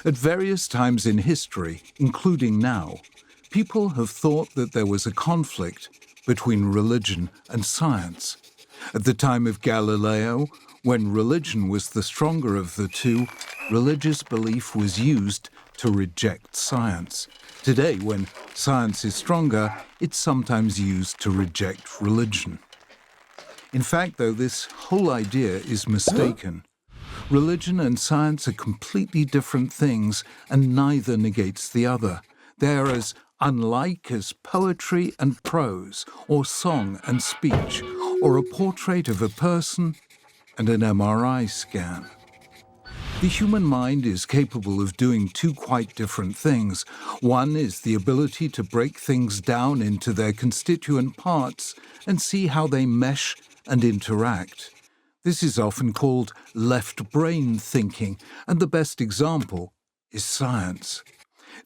At various times in history, including now, people have thought that there was a conflict between religion and science. At the time of Galileo, when religion was the stronger of the two, religious belief was used to reject science. Today, when science is stronger, it's sometimes used to reject religion. In fact, though, this whole idea is mistaken. Religion and science are completely different things, and neither negates the other. They are as unlike as poetry and prose, or song and speech, or a portrait of a person and an MRI scan. The human mind is capable of doing two quite different things. One is the ability to break things down into their constituent parts and see how they mesh and interact. This is often called left brain thinking, and the best example is science.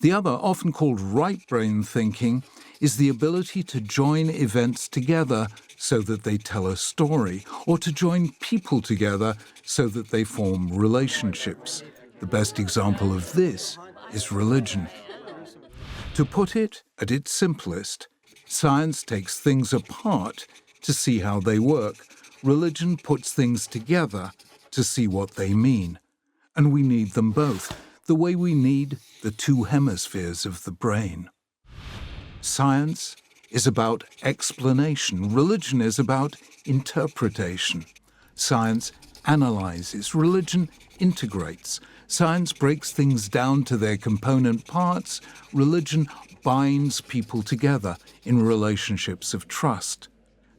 The other, often called right brain thinking, is the ability to join events together so that they tell a story, or to join people together so that they form relationships. The best example of this is religion. To put it at its simplest, science takes things apart to see how they work. Religion puts things together to see what they mean. And we need them both, the way we need the two hemispheres of the brain. Science is about explanation. Religion is about interpretation. Science analyzes. Religion integrates. Science breaks things down to their component parts. Religion binds people together in relationships of trust.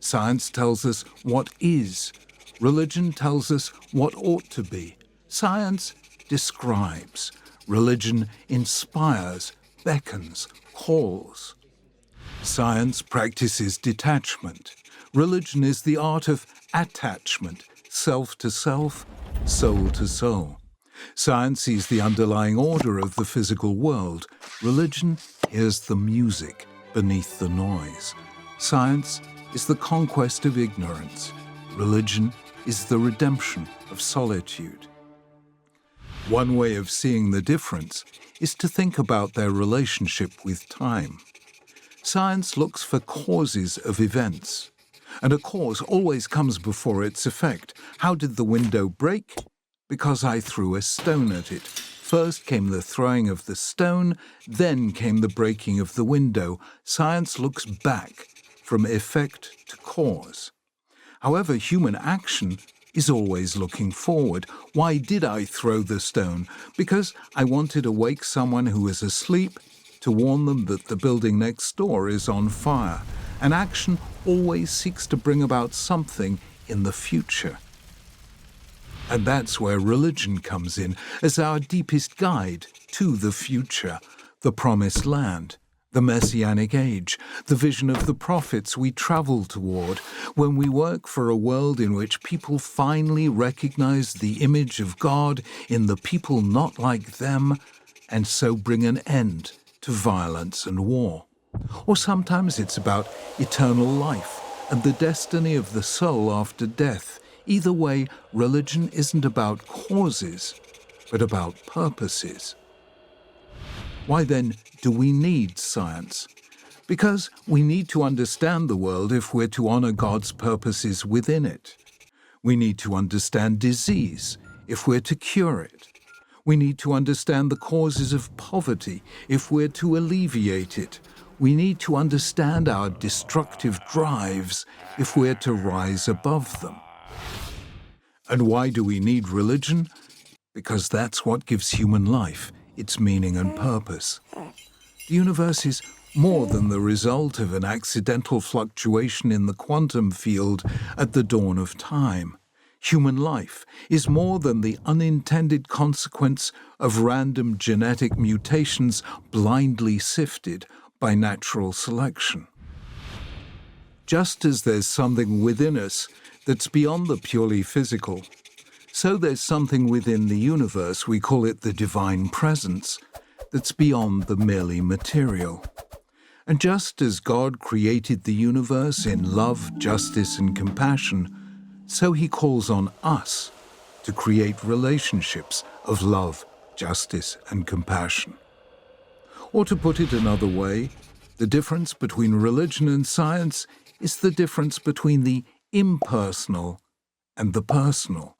Science tells us what is. Religion tells us what ought to be. Science describes. Religion inspires, beckons, calls. Science practices detachment. Religion is the art of attachment, self to self, soul to soul. Science sees the underlying order of the physical world. Religion hears the music beneath the noise. Science is the conquest of ignorance. Religion is the redemption of solitude. One way of seeing the difference is to think about their relationship with time. Science looks for causes of events, and a cause always comes before its effect. How did the window break? Because I threw a stone at it. First came the throwing of the stone, then came the breaking of the window. Science looks back from effect to cause. However, human action is always looking forward. Why did I throw the stone? Because I wanted to wake someone who was asleep to warn them that the building next door is on fire. An action always seeks to bring about something in the future. And that's where religion comes in as our deepest guide to the future, the promised land, the Messianic age, the vision of the prophets we travel toward, when we work for a world in which people finally recognize the image of God in the people not like them, and so bring an end to violence and war. Or sometimes it's about eternal life and the destiny of the soul after death. Either way, religion isn't about causes, but about purposes. Why then do we need science? Because we need to understand the world if we're to honor God's purposes within it. We need to understand disease if we're to cure it. We need to understand the causes of poverty if we're to alleviate it. We need to understand our destructive drives if we're to rise above them. And why do we need religion? Because that's what gives human life its meaning and purpose. The universe is more than the result of an accidental fluctuation in the quantum field at the dawn of time. Human life is more than the unintended consequence of random genetic mutations blindly sifted by natural selection. Just as there's something within us that's beyond the purely physical, so there's something within the universe, we call it the divine presence, that's beyond the merely material. And just as God created the universe in love, justice, and compassion, so he calls on us to create relationships of love, justice, and compassion. Or to put it another way, the difference between religion and science is the difference between the impersonal and the personal.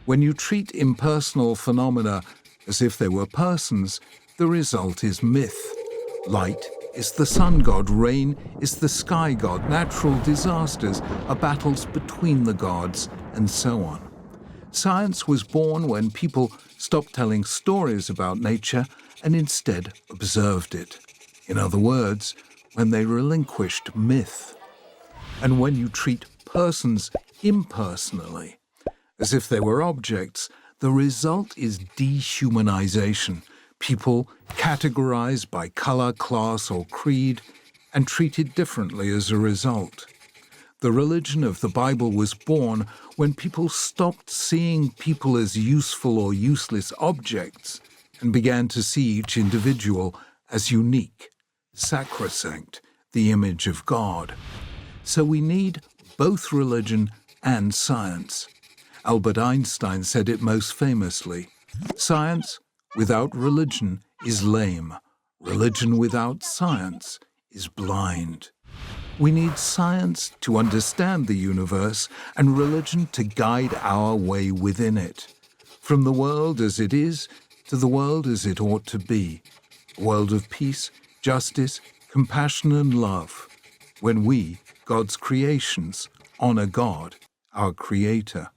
When you treat impersonal phenomena as if they were persons, the result is myth. Light is the sun god, rain is the sky god, natural disasters are battles between the gods, and so on. Science was born when people stopped telling stories about nature and instead observed it. In other words, when they relinquished myth. And when you treat persons impersonally, as if they were objects, the result is dehumanization. People categorized by color, class, or creed, and treated differently as a result. The religion of the Bible was born when people stopped seeing people as useful or useless objects and began to see each individual as unique, sacrosanct, the image of God. So we need both religion and science. Albert Einstein said it most famously, "Science without religion is lame. Religion without science is blind." We need science to understand the universe and religion to guide our way within it, from the world as it is to the world as it ought to be, a world of peace, justice, compassion, and love, when we, God's creations, honor God, our Creator.